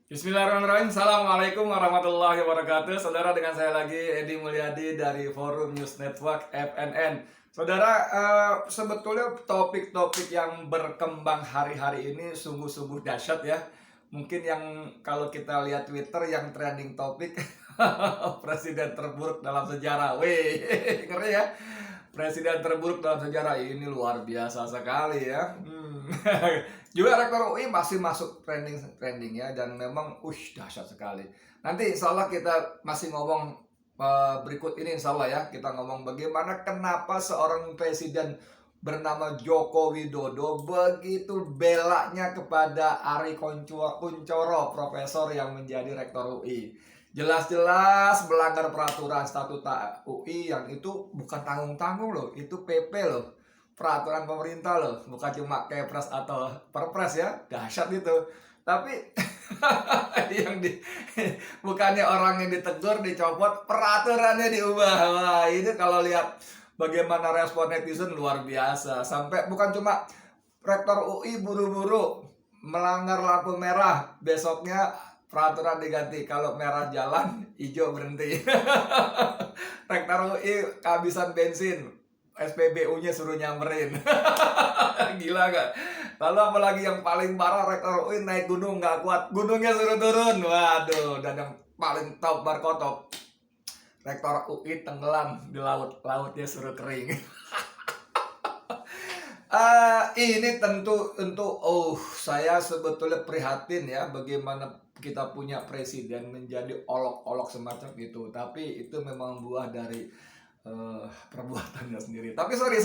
Bismillahirrahmanirrahim. Assalamualaikum warahmatullahi wabarakatuh. Saudara, dengan saya lagi Edi Mulyadi dari Forum News Network FNN. Saudara, sebetulnya topik-topik yang berkembang hari-hari ini sungguh-sungguh dahsyat ya. Mungkin yang kalau kita lihat Twitter yang trending topik presiden terburuk dalam sejarah. Wih, ngeri ya. Presiden terburuk dalam sejarah ini luar biasa sekali ya. Juga rektor UI masih masuk trending ya, dan memang dahsyat sekali. Nanti insya Allah kita masih ngomong berikut ini, insya Allah ya, kita ngomong bagaimana kenapa seorang presiden bernama Joko Widodo begitu belaknya kepada Ari Kuncoro, profesor yang menjadi rektor UI. Jelas-jelas melanggar peraturan statuta UI yang itu bukan tanggung-tanggung loh, itu PP loh, peraturan pemerintah loh, bukan cuma kepres atau perpres ya, dahsyat itu. Tapi yang bukannya orang yang ditegur dicopot, peraturannya diubah. Wah, ini kalau lihat bagaimana respon netizen luar biasa. Sampai bukan cuma rektor UI buru-buru melanggar lampu merah, besoknya peraturan diganti, kalau merah jalan, hijau berhenti. Rektor UI kehabisan bensin, SPBU-nya suruh nyamperin. Gila gak? Lalu apalagi yang paling parah, rektor UI naik gunung gak kuat, gunungnya suruh turun. Waduh, dan yang paling top barkotop, rektor UI tenggelam di laut, lautnya suruh kering. Ini tentu saya sebetulnya prihatin ya, bagaimana kita punya presiden menjadi olok-olok semacam itu. Tapi itu memang buah dari perbuatannya sendiri. Tapi sorry,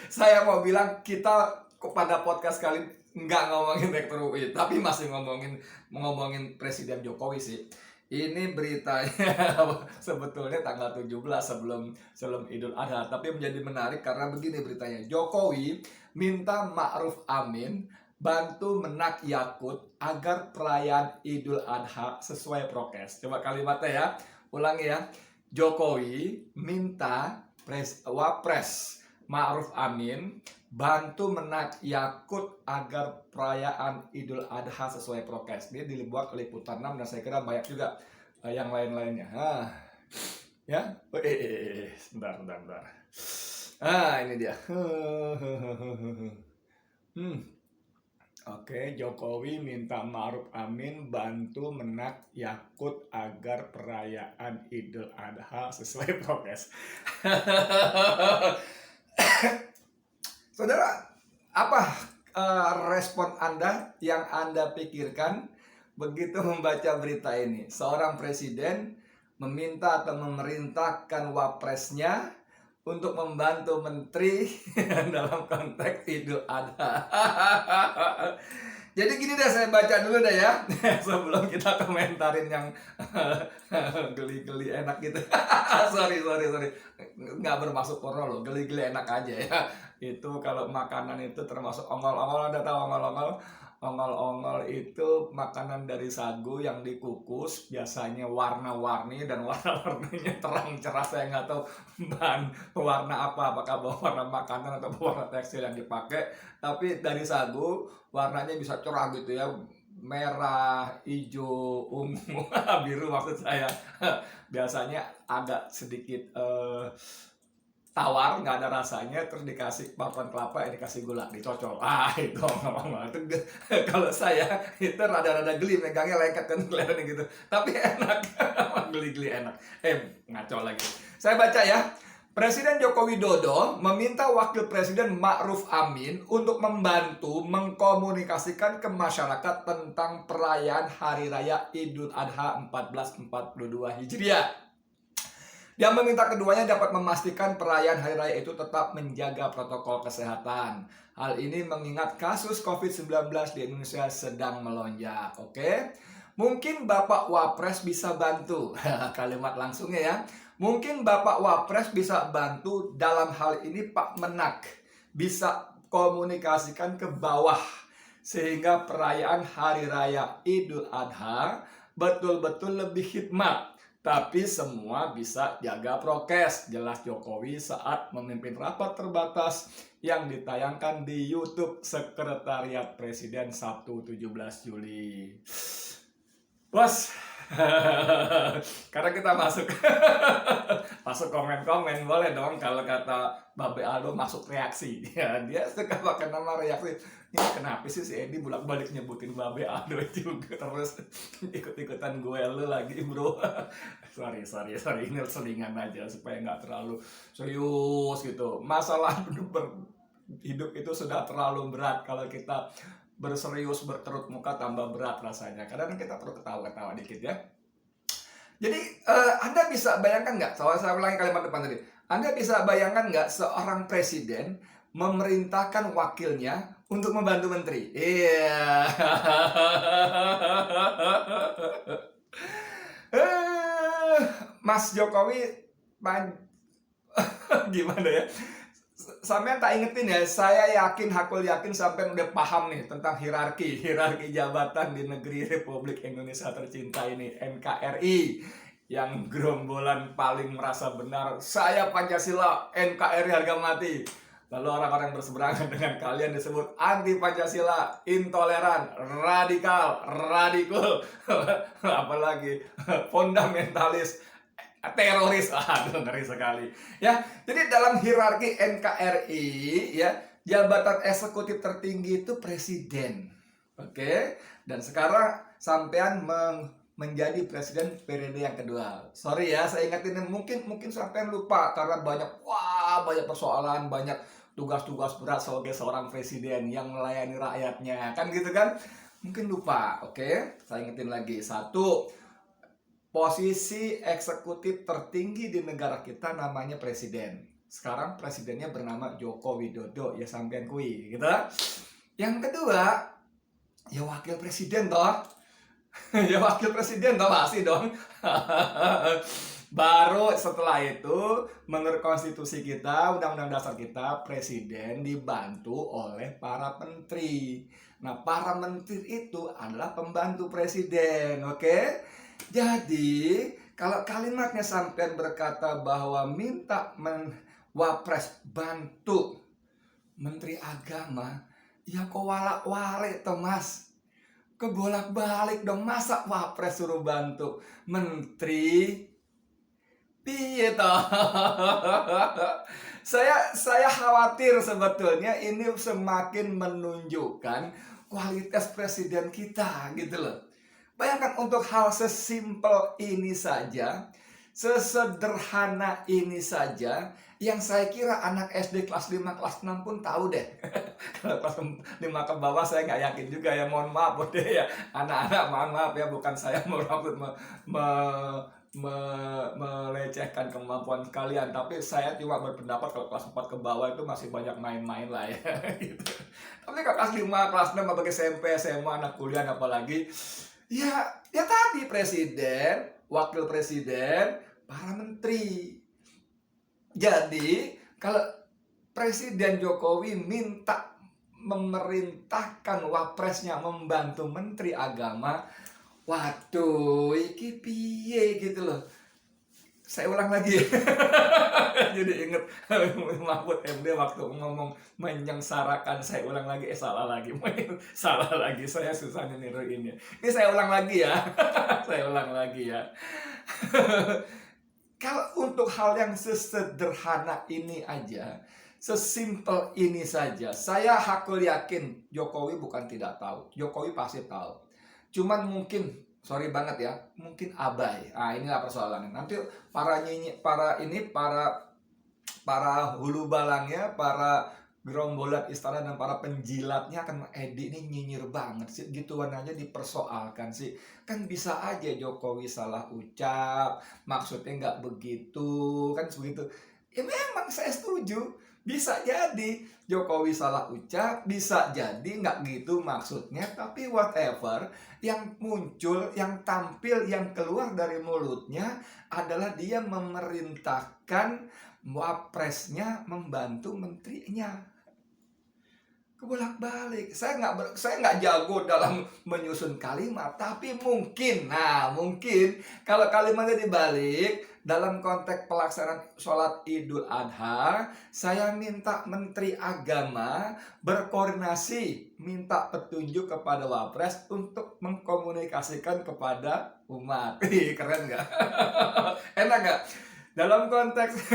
saya mau bilang, kita pada podcast kali nggak ngomongin rektor UI, tapi masih ngomongin Presiden Jokowi sih. Ini beritanya sebetulnya tanggal 17 sebelum Idul Adha, tapi menjadi menarik karena begini beritanya. Jokowi minta Ma'ruf Amin bantu Menak Yakut agar perayaan Idul Adha sesuai prokes. Coba kalimatnya ya, ulangi ya. Jokowi minta Wapres Ma'ruf Amin bantu Menak Yakut agar perayaan Idul Adha sesuai prokes. Ini dibuat oleh Liputan 6 dan saya kira banyak juga yang lain-lainnya. Ya, sebentar. Ini dia. Oke, Jokowi minta Ma'ruf Amin bantu Menak Yakut agar perayaan Idul Adha sesuai prokes. Saudara, apa respon Anda yang Anda pikirkan begitu membaca berita ini? Seorang presiden meminta atau memerintahkan wapresnya untuk membantu menteri dalam konteks Idul Adha. Jadi gini deh, saya baca dulu deh ya sebelum kita komentarin yang geli-geli enak gitu. sorry, nggak bermaksud porno loh, geli-geli enak aja ya. Itu kalau makanan itu termasuk ongol-ongol. Anda tahu ongol-ongol? Ongol-ongol itu makanan dari sagu yang dikukus, biasanya warna-warni, dan warna-warninya terang cerah. Saya nggak tahu bahan pewarna apa, apakah warna makanan atau warna tekstil yang dipakai, tapi dari sagu warnanya bisa cerah gitu ya, merah, hijau, ungu, biru maksud saya. Biasanya agak sedikit tawar, nggak ada rasanya, terus dikasih parutan kelapa, dikasih gula, dicocol. Itu itu kalau saya itu rada-rada geli megangnya, lengket kan kelihatannya gitu, tapi enak. Geli-geli enak. Ngaco lagi. Saya baca ya. Presiden Joko Widodo meminta Wakil Presiden Ma'ruf Amin untuk membantu mengkomunikasikan ke masyarakat tentang perayaan Hari Raya Idul Adha 1442 Hijriah. Dia meminta keduanya dapat memastikan perayaan Hari Raya itu tetap menjaga protokol kesehatan. Hal ini mengingat kasus COVID-19 di Indonesia sedang melonjak. Oke? Mungkin Bapak Wapres bisa bantu. Kalimat langsungnya ya. Mungkin Bapak Wapres bisa bantu dalam hal ini, Pak Menak bisa komunikasikan ke bawah sehingga perayaan Hari Raya Idul Adha betul-betul lebih hikmat. Tapi semua bisa jaga prokes, jelas Jokowi saat memimpin rapat terbatas yang ditayangkan di YouTube Sekretariat Presiden Sabtu 17 Juli. Bos, karena kita masuk masuk komen-komen, boleh dong kalau kata Babe Aldo masuk reaksi. Ya, dia suka pakai nama reaksi. Ini kenapa sih si Edi bolak-balik nyebutin Babe Aldo juga terus ikut-ikutan gue lu lagi, bro. Sorry, ini selingan aja supaya nggak terlalu serius gitu. Masalah hidup itu sudah terlalu berat kalau kita berserius berkerut muka tambah berat rasanya. Kadang kita perlu ketawa-ketawa dikit ya. Jadi Anda bisa bayangkan nggak? Saya ulangi kalimat depan tadi. Anda bisa bayangkan nggak seorang presiden memerintahkan wakilnya untuk membantu menteri? Iya. Mas Jokowi gimana ya? Sampai tak ingetin ya, saya yakin, hakul yakin sampai udah paham nih tentang hierarki jabatan di negeri Republik Indonesia tercinta ini, NKRI. Yang gerombolan paling merasa benar, saya Pancasila, NKRI harga mati. Lalu orang-orang berseberangan dengan kalian disebut anti Pancasila, intoleran, radikal, radikul, apalagi fundamentalis, teroris. Aduh, ngeri sekali ya. Jadi dalam hierarki NKRI ya, jabatan eksekutif tertinggi itu presiden. Oke. Dan sekarang sampean menjadi presiden periode yang kedua. Sorry ya, saya ingetin, mungkin sampean lupa karena banyak persoalan, banyak tugas-tugas berat sebagai seorang presiden yang melayani rakyatnya, kan gitu kan? Mungkin lupa. Oke, saya ingetin lagi. Satu, posisi eksekutif tertinggi di negara kita namanya presiden. Sekarang presidennya bernama Joko Widodo, ya sampean kui gitu. Yang kedua, ya wakil presiden toh. Ya wakil presiden toh, masih dong. Baru setelah itu, menurut konstitusi kita, undang-undang dasar kita, presiden dibantu oleh para menteri. Nah, para menteri itu adalah pembantu presiden, oke? Jadi, kalau kalimatnya sampean berkata bahwa minta wapres bantu menteri agama, ya kok walak-walik toh mas. Kebolak-balik dong, masa wapres suruh bantu menteri? Piye toh? Saya khawatir sebetulnya ini semakin menunjukkan kualitas presiden kita gitu loh. Bayangkan untuk hal sesimpel ini saja, sesederhana ini saja, yang saya kira anak SD kelas 5, kelas 6 pun tahu deh. Kalau kelas 5 ke bawah saya nggak yakin juga ya, mohon maaf deh ya. Anak-anak mohon maaf ya, bukan saya maksud melecehkan kemampuan kalian, tapi saya cuma berpendapat kalau kelas 4 ke bawah itu masih banyak main-main lah ya. Gitu. Tapi kalau kelas 5, kelas 6 apalagi SMP, SMA, anak kuliah apalagi, ya tadi presiden, wakil presiden, para menteri. Jadi kalau Presiden Jokowi minta memerintahkan wapresnya membantu menteri agama, waduh, iki piye gitu loh. Saya ulang lagi. Jadi inget Mahfud MD waktu ngomong menyengsarakan, saya ulang lagi, salah lagi. Salah lagi, saya susah niruinnya. Ini saya ulang lagi ya. Saya ulang lagi ya. Kalau untuk hal yang sesederhana ini aja, sesimpel ini saja, saya hakul yakin Jokowi bukan tidak tahu. Jokowi pasti tahu. Cuman mungkin, sorry banget ya, mungkin abai. Inilah persoalannya. Nanti para hulu balangnya, para gerombolan istana dan para penjilatnya akan Edi ini nyinyir banget sih, gituan aja dipersoalkan sih. Kan bisa aja Jokowi salah ucap, maksudnya nggak begitu, kan begitu. Ya memang saya setuju, bisa jadi Jokowi salah ucap, bisa jadi nggak gitu maksudnya, tapi whatever, yang muncul, yang tampil, yang keluar dari mulutnya adalah dia memerintahkan wapresnya membantu menterinya. kebolak-balik. Saya nggak jago dalam menyusun kalimat, tapi mungkin kalau kalimatnya dibalik dalam konteks pelaksanaan sholat Idul Adha, saya minta Menteri Agama berkoordinasi, minta petunjuk kepada Wapres untuk mengkomunikasikan kepada umat. Keren nggak? Enak nggak? Dalam konteks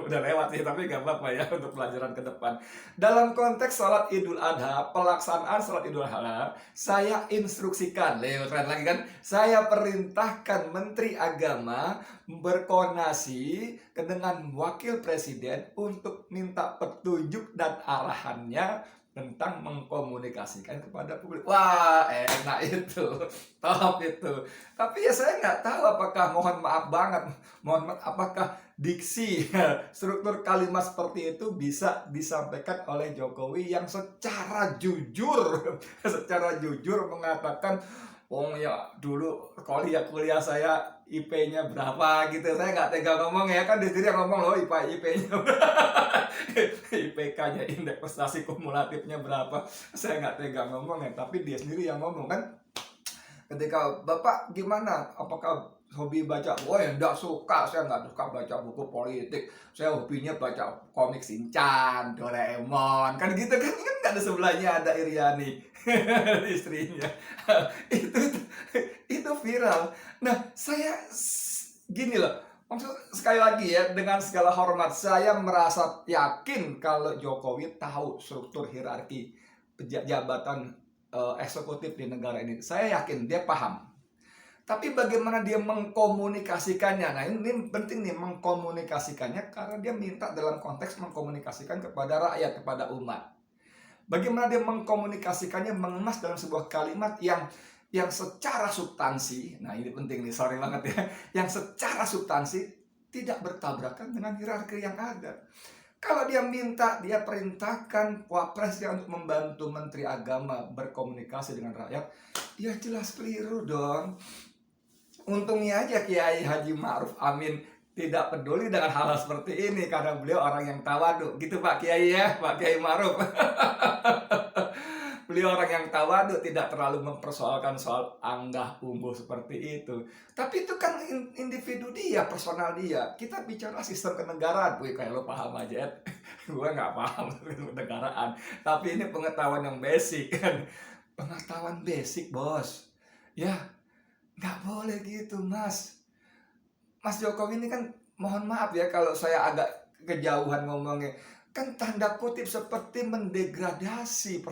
udah lewat sih, tapi gak apa-apa ya untuk pelajaran ke depan. Dalam konteks sholat Idul Adha, pelaksanaan sholat Idul Adha, saya instruksikan, keren lagi kan? Saya perintahkan Menteri Agama berkoordinasi dengan Wakil Presiden untuk minta petunjuk dan arahannya tentang mengkomunikasikan kepada publik. Wah, enak itu, top itu. Tapi ya saya nggak tahu apakah, mohon maaf banget, apakah diksi, struktur kalimat seperti itu bisa disampaikan oleh Jokowi yang secara jujur, secara jujur mengatakan, oh ya dulu kuliah saya IP-nya berapa gitu. Saya nggak tega ngomong ya, kan dia sendiri yang ngomong loh IP-nya IPK-nya, indeks prestasi kumulatifnya berapa. Saya nggak tega ngomong ya, tapi dia sendiri yang ngomong kan. Ketika Bapak gimana, apakah hobi baca? Oh ya enggak suka, saya nggak suka baca buku politik, saya hobinya baca komik Shinchan, Doraemon, kan gitu kan nggak ada sebelahnya ada Iriani istrinya. itu itu viral. Nah saya gini loh, maksud sekali lagi ya, dengan segala hormat, saya merasa yakin kalau Jokowi tahu struktur hierarki jabatan eksekutif di negara ini. Saya yakin dia paham. Tapi bagaimana dia mengkomunikasikannya? Nah ini penting nih, mengkomunikasikannya, karena dia minta dalam konteks mengkomunikasikan kepada rakyat, kepada umat. Bagaimana dia mengkomunikasikannya, mengemas dalam sebuah kalimat yang secara substansi, nah ini penting nih, sorry banget ya, yang secara substansi tidak bertabrakan dengan hierarki yang ada. Kalau dia minta, dia perintahkan Wapresnya untuk membantu Menteri Agama berkomunikasi dengan rakyat, ya jelas keliru dong. Untungnya aja Kiai Haji Ma'ruf Amin tidak peduli dengan hal seperti ini, karena beliau orang yang tawadu, gitu Pak Kiai ya, Pak Kiai Ma'ruf. Beliau orang yang tawadu, tidak terlalu mempersoalkan soal anggah ungguh seperti itu. Tapi itu kan individu dia, personal dia. Kita bicara sistem kenegaraan. Wih, kayak lo paham aja. Gue nggak paham kenegaraan. Tapi ini pengetahuan yang basic kan. Pengetahuan basic, bos. Ya, nggak boleh gitu, Mas. Mas Jokowi ini kan, mohon maaf ya kalau saya agak kejauhan ngomongnya. Kan tanda kutip seperti mendegradasi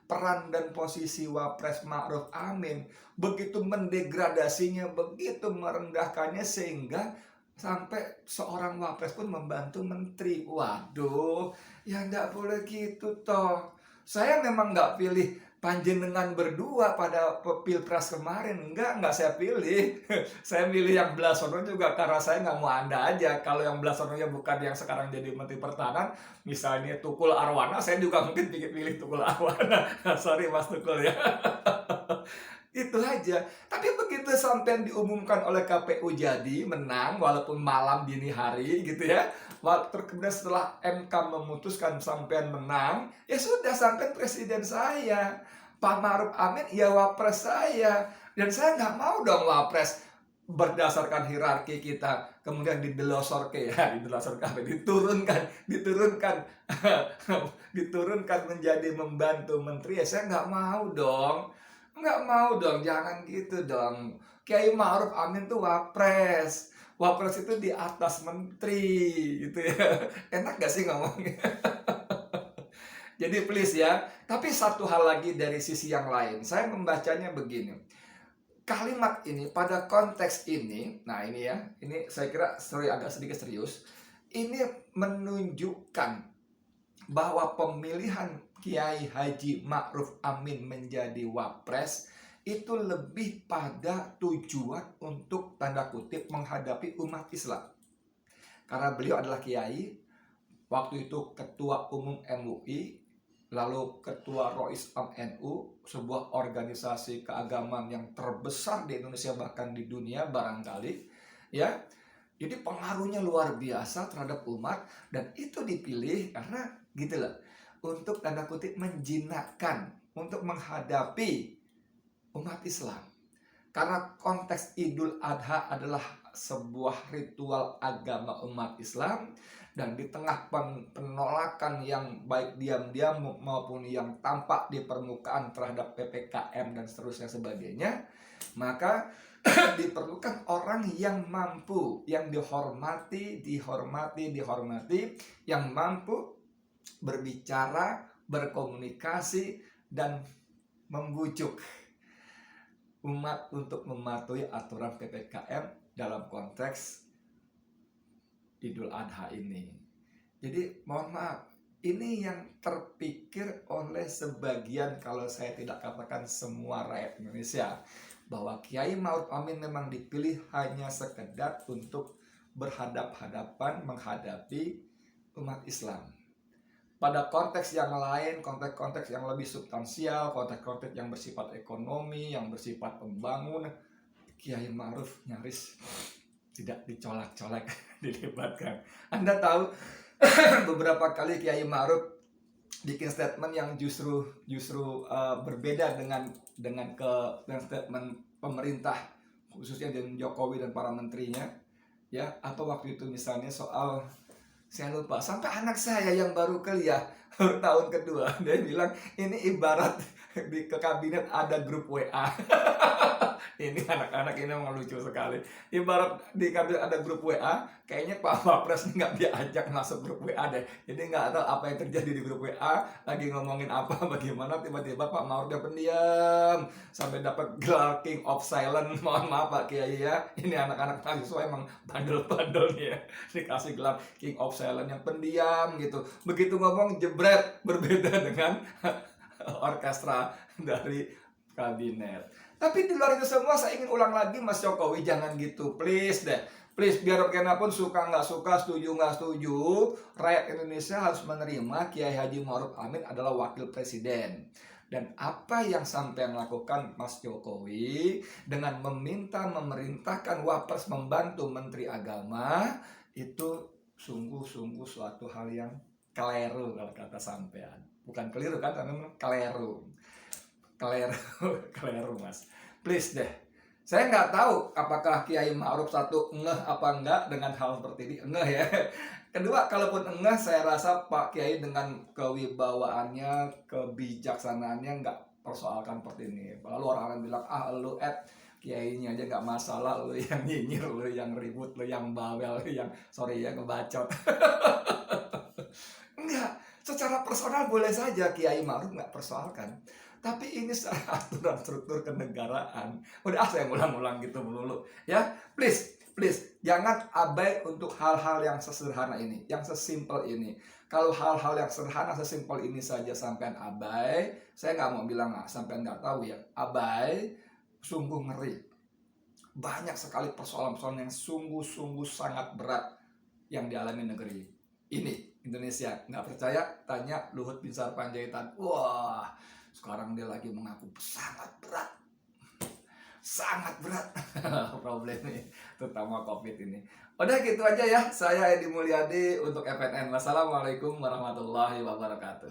peran dan posisi Wapres Ma'ruf Amin. Begitu mendegradasinya, begitu merendahkannya, sehingga sampai seorang Wapres pun membantu menteri. Waduh, ya nggak boleh gitu toh. Saya memang nggak pilih panjenengan berdua pada pilpres kemarin, nggak saya pilih. Saya milih yang Blasono juga karena saya nggak mau Anda aja. Kalau yang Blasononya bukan yang sekarang jadi Menteri Pertahanan, misalnya Tukul Arwana, saya juga mungkin pilih Tukul Arwana. Sorry Mas Tukul ya. Itu aja. Tapi begitu sampai diumumkan oleh KPU jadi menang, walaupun malam dini hari gitu ya, kemudian setelah MK memutuskan sampean menang, ya sudah, sampean presiden saya, Pak Ma'ruf Amin ya wapres saya. Dan saya nggak mau dong wapres berdasarkan hierarki kita kemudian diturunkan menjadi membantu menteri. Ya saya nggak mau dong, jangan gitu dong. Kiai Ma'ruf Amin tuh wapres itu di atas menteri gitu ya. Enak gak sih ngomongnya? Jadi please ya. Tapi satu hal lagi dari sisi yang lain, saya membacanya begini. Kalimat ini pada konteks ini, nah ini ya, ini saya kira agak sedikit serius. Ini menunjukkan bahwa pemilihan Kiai Haji Ma'ruf Amin menjadi wapres itu lebih pada tujuan untuk tanda kutip menghadapi umat Islam. Karena beliau adalah kiai, waktu itu ketua umum MUI, lalu ketua Rois Am NU, sebuah organisasi keagamaan yang terbesar di Indonesia bahkan di dunia barangkali, ya. Jadi pengaruhnya luar biasa terhadap umat, dan itu dipilih karena gitu loh. untuk tanda kutip menjinakkan, untuk menghadapi umat Islam. Karena konteks Idul Adha adalah sebuah ritual agama umat Islam, dan di tengah penolakan yang baik diam-diam maupun yang tampak di permukaan terhadap PPKM dan seterusnya sebagainya, maka diperlukan orang yang mampu, yang dihormati, yang mampu berbicara, berkomunikasi, dan membujuk umat untuk mematuhi aturan PPKM dalam konteks Idul Adha ini. Jadi mohon maaf, ini yang terpikir oleh sebagian, kalau saya tidak katakan semua rakyat Indonesia, bahwa Kiai Ma'ruf Amin memang dipilih hanya sekedar untuk berhadap-hadapan menghadapi umat Islam. Pada konteks yang lain, konteks-konteks yang lebih substansial, konteks-konteks yang bersifat ekonomi, yang bersifat pembangunan, Kiai Ma'ruf nyaris tidak dicolak-colek, dilibatkan. Anda tahu beberapa kali Kiai Ma'ruf bikin statement yang justru berbeda dengan statement pemerintah, khususnya dengan Jokowi dan para menterinya. Ya, apa waktu itu misalnya soal, saya lupa, sampai anak saya yang baru kuliah tahun kedua, dia bilang ini ibarat ke kabinet ada grup WA. Ini anak-anak ini memang lucu sekali. Ibarat di kabinet ada grup WA, kayaknya Pak Wapres nggak diajak masuk grup WA deh. Jadi nggak tahu apa yang terjadi di grup WA, lagi ngomongin apa, bagaimana, tiba-tiba Pak Ma'ruf dia pendiam sampai dapat gelar King of Silent. Mohon maaf Pak Kiai ya, ini anak-anak mahasiswa emang bandel-bandel nih ya, dikasih gelar King of Silent yang pendiam gitu. Begitu ngomong jebret, berbeda dengan orkestra dari kabinet. Tapi di luar itu semua, saya ingin ulang lagi, Mas Jokowi jangan gitu, please deh. Please, biar bagaimanapun suka nggak suka, setuju nggak setuju, rakyat Indonesia harus menerima Kiai Haji Ma'ruf Amin adalah wakil presiden. Dan apa yang sampai lakukan Mas Jokowi dengan memerintahkan Wapres membantu Menteri Agama, itu sungguh-sungguh suatu hal yang keliru kalau kata sampean. Bukan keliru kan, tapi keliru. Keliru Mas, please deh. Saya nggak tahu apakah Kiai Ma'ruf satu ngeh apa enggak dengan hal seperti ini, ngeh ya. Kedua, kalaupun ngeh, saya rasa Pak Kiai dengan kewibawaannya, kebijaksanaannya nggak persoalkan seperti ini. Lalu orang-orang bilang, lu Kiainya aja nggak masalah, lu yang nyinyir, lu yang ribut, lu yang bawel, lu yang ngebacot. Enggak, secara personal boleh saja Kiai Ma'ruf nggak persoalkan. Tapi ini secara aturan struktur kenegaraan. Udah saya ngulang-ngulang gitu melulu. Ya, please, jangan abai untuk hal-hal yang sesederhana ini, yang sesimpel ini. Kalau hal-hal yang sederhana, sesimpel ini saja sampean abai, saya nggak mau bilang sampean nggak tahu ya. Abai, sungguh ngeri. Banyak sekali persoalan-persoalan yang sungguh-sungguh sangat berat yang dialami negeri ini, Indonesia. Nggak percaya? Tanya Luhut Binsar Panjaitan. Wah, sekarang dia lagi mengaku sangat berat problem ini, terutama COVID ini. Udah gitu aja ya, saya Edi Mulyadi untuk FNN. Wassalamualaikum warahmatullahi wabarakatuh.